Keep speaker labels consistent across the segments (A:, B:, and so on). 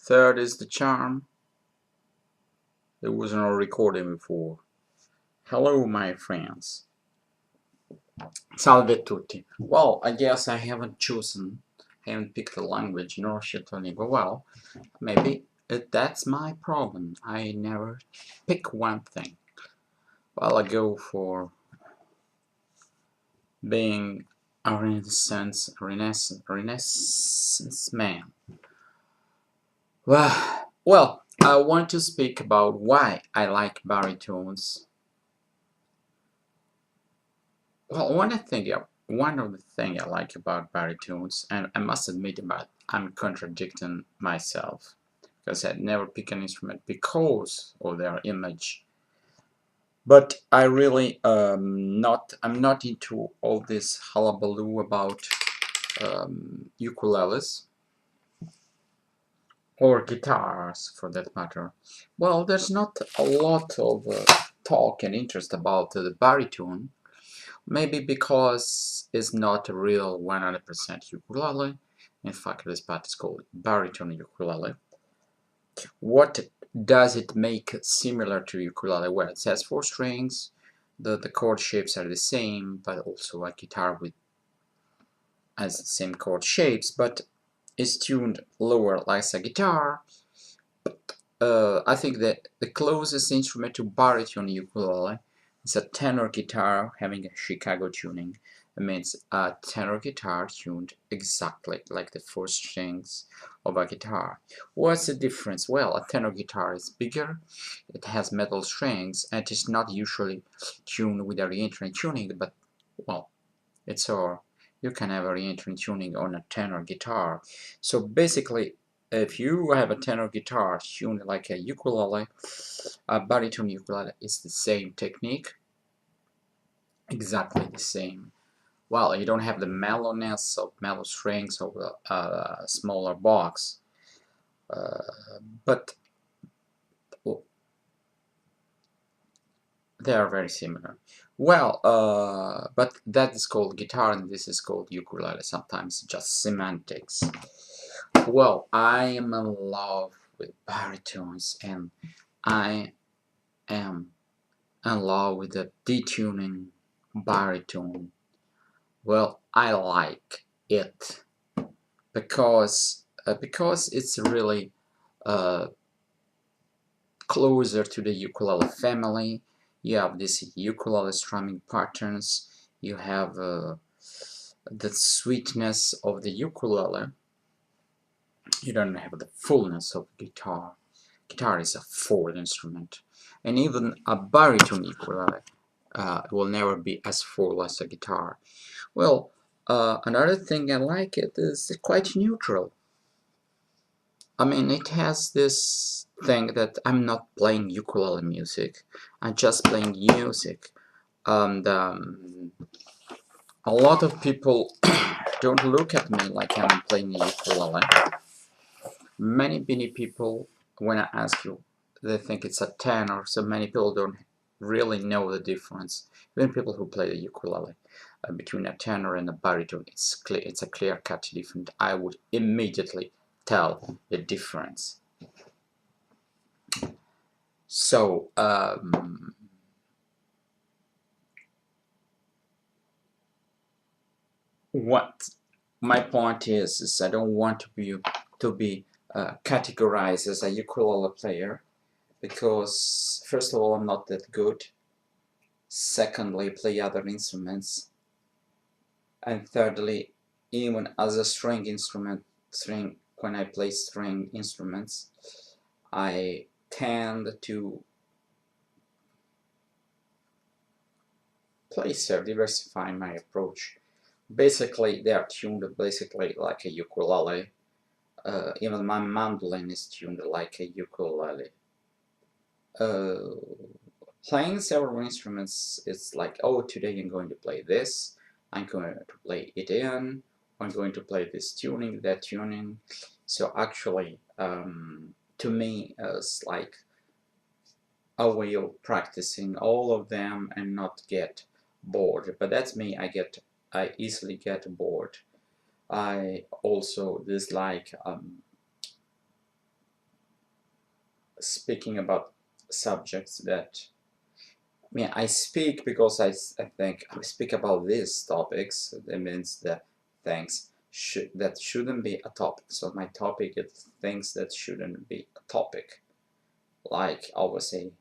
A: Third is the charm. There was no recording before. Hello, my friends. Salve tutti. Well, I guess I haven't picked the language, nor lingua. Well, maybe that's my problem. I never pick one thing. Well, I go for being a renaissance man. Well, I want to speak about why I like baritones. Well, one of the things I like about baritones, and I must admit that I'm contradicting myself, because I never pick an instrument because of their image. But I really I'm not into all this hullabaloo about ukuleles or guitars, for that matter. Well, there's not a lot of talk and interest about the baritone. Maybe because it's not a real 100% ukulele. In fact, this part is called baritone ukulele. What does it make similar to ukulele? Well, it has 4 strings, the chord shapes are the same, but also a guitar has the same chord shapes, but is tuned lower like a guitar. I think that the closest instrument to baritone ukulele is a tenor guitar having a Chicago tuning. It means a tenor guitar tuned exactly like the 4 strings of a guitar. What's the difference? Well, a tenor guitar is bigger, it has metal strings, and it is not usually tuned with a reentering tuning, but, well, it's all. You can have a reentering tuning on a tenor guitar. So basically, if you have a tenor guitar tuned like a ukulele, a baritone ukulele is the same technique, exactly the same. Well, you don't have the mellowness of mellow strings of a smaller box, but they are very similar. Well, but that is called guitar and this is called ukulele, sometimes just semantics. Well, I am in love with baritones and I am in love with the detuning baritone. Well, I like it because it's really closer to the ukulele family. You have these ukulele strumming patterns. You have the sweetness of the ukulele. You don't have the fullness of guitar. Guitar is a 4th instrument, and even a baritone ukulele will never be as full as a guitar. Well, another thing I like it is quite neutral. I mean, it has this thing that I'm not playing ukulele music, I'm just playing music. And a lot of people don't look at me like I'm playing a ukulele. Many people, when I ask you, they think it's a tenor, so many people don't really know the difference. Even people who play the ukulele, between a tenor and a baritone, it's a clear-cut difference. I would immediately tell the difference. So what my point is I don't want to be categorized as a ukulele player, because first of all I'm not that good, secondly play other instruments, and thirdly, even as a when I play string instruments, I tend to diversify my approach. Basically, they are tuned basically like a ukulele. Even my mandolin is tuned like a ukulele. Playing several instruments, it's like, oh, today I'm going to play this, I'm going to play it in, I'm going to play this tuning, that tuning. So actually, to me, it's like a way of practicing all of them and not get bored. But that's me, I easily get bored. I also dislike speaking about subjects that, I mean, I speak because I think I speak about these topics. That means the things that shouldn't be a topic. So my topic is things that shouldn't be a topic. Like I always say,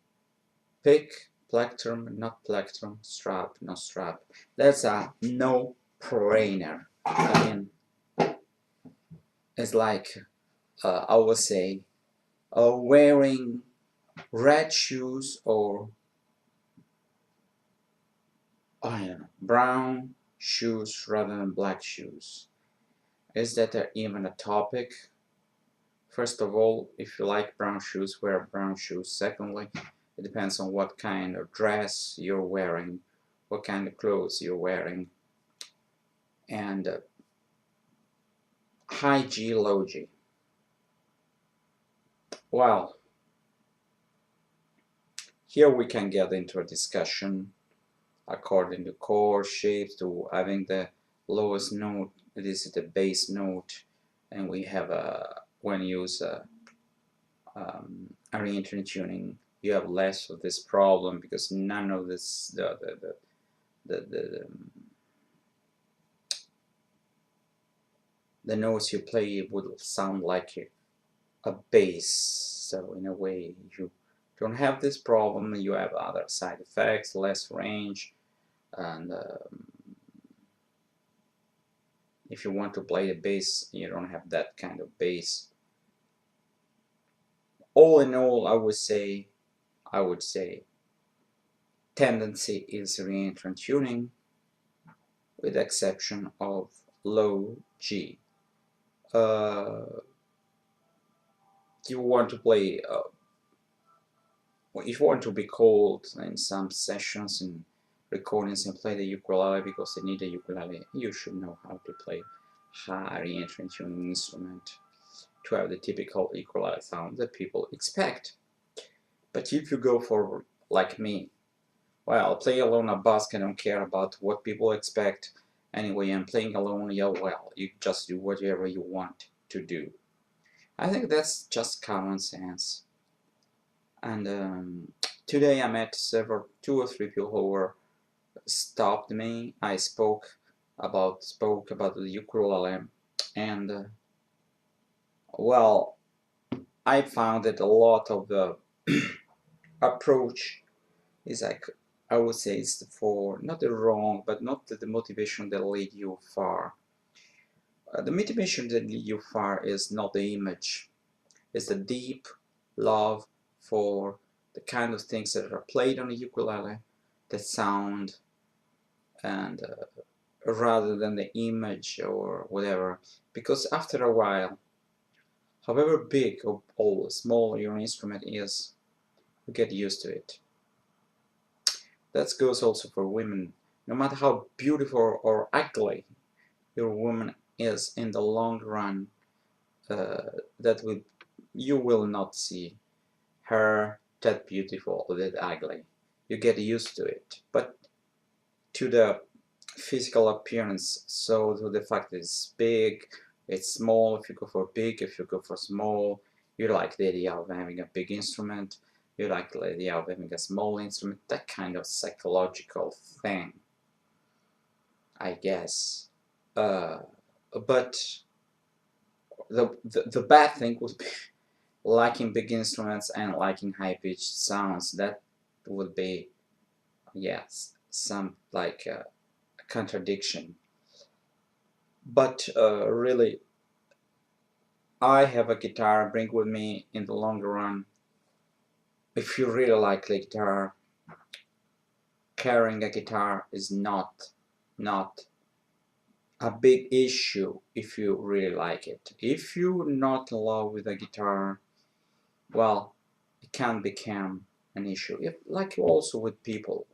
A: pick, plectrum, not plectrum, strap, no strap. That's a no-brainer. I mean, it's like I would say, wearing red shoes or I don't know, brown shoes rather than black shoes. Is that even a topic? First of all, if you like brown shoes, wear brown shoes. Secondly, it depends on what kind of dress you're wearing, what kind of clothes you're wearing, and high G, low G. Well, here we can get into a discussion according to chord shapes, to having the lowest note. This is the bass note, and we have when you use arrangement tuning, you have less of this problem because none of this the notes you play would sound like a bass. So in a way, you don't have this problem. You have other side effects, less range, and if you want to play the bass, you don't have that kind of bass. All in all, I would say tendency is reentrant tuning, with the exception of low G. You want to play, if you want to be called in some sessions and recordings and play the ukulele because they need a ukulele, you should know how to play high reentrant tuning instrument to have the typical ukulele sound that people expect. But if you go for, like me, well, play alone a busk, I don't care about what people expect. Anyway, I'm playing alone, yeah, well, you just do whatever you want to do. I think that's just common sense. And today I met two or three people who were stopped me. I spoke about the ukulele, and well, I found that a lot of the approach is like, I would say it's for not the wrong, but not the motivation that lead you far. The motivation that lead you far is not the image, it's the deep love for the kind of things that are played on the ukulele, the sound, and rather than the image or whatever. Because after a while, however big or small your instrument is, you get used to it. That goes also for women. No matter how beautiful or ugly your woman is, in the long run, you will not see her that beautiful or that ugly. You get used to it. But to the physical appearance, so to the fact that it's big, it's small, if you go for big, if you go for small, you like the idea of having a big instrument, you like the idea of having a small instrument, that kind of psychological thing, I guess. But the bad thing would be liking big instruments and liking high-pitched sounds. That would be, yes, some like a contradiction. But really, I have a guitar, bring with me in the long run. If you really like the guitar, carrying a guitar is not a big issue if you really like it. If you're not in love with a guitar, well, it can become an issue. Like also with people,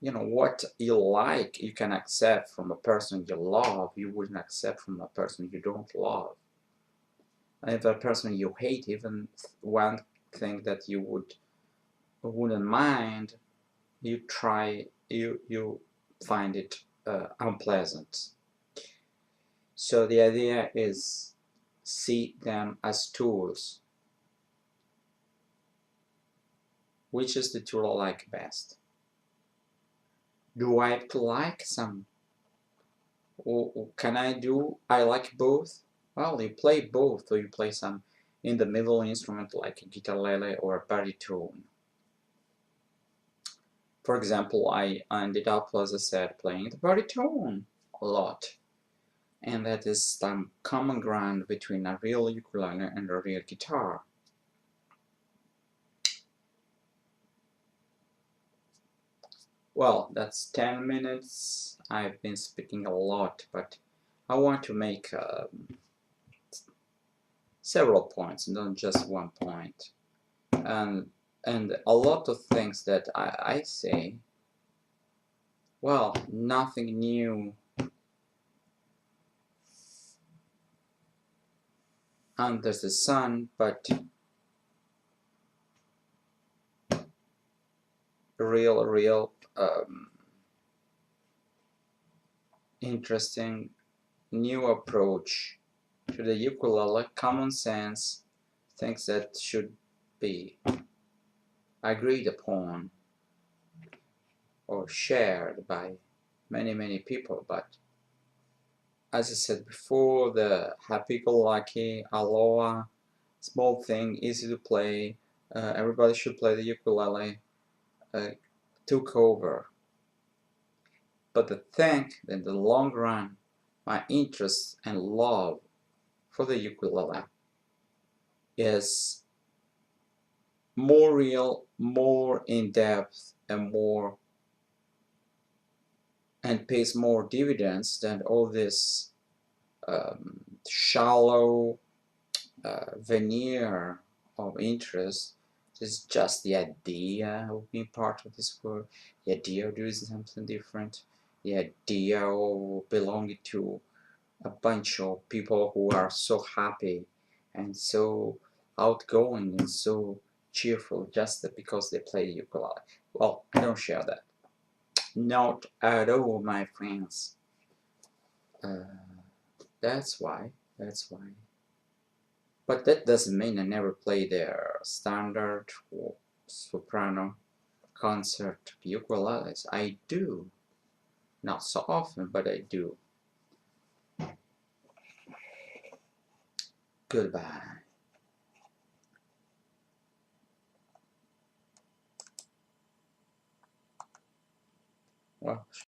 A: you know, what you like, you can accept from a person you love, you wouldn't accept from a person you don't love. And if a person you hate, even one thing that you wouldn't mind, you find it unpleasant. So the idea is see them as tools. Which is the tool I like best? Do I have to like some? Or can I like both? Well, you play both, or you play some in the middle instrument like a guitar or a baritone. For example, I ended up, as I said, playing the baritone a lot. And that is some common ground between a real ukulele and a real guitar. Well, that's 10 minutes. I've been speaking a lot, but I want to make several points, not just one point. And a lot of things that I say, well, nothing new under the sun, but real interesting new approach to the ukulele, common sense, things that should be agreed upon or shared by many people. But as I said before, the happy-go-lucky, aloha, small thing, easy to play, everybody should play the ukulele, took over. But the thing, in the long run, my interest and love for the ukulele is more real, more in-depth, and pays more dividends than all this shallow veneer of interest. It's just the idea of being part of this world, the idea of doing something different, the idea of belonging to a bunch of people who are so happy and so outgoing and so cheerful just because they play ukulele. Well, I don't share that. Not at all, my friends. Uh, that's why. That's why. But that doesn't mean I never play their standard or soprano concert ukuleles. I do. Not so often, but I do. Goodbye. Well,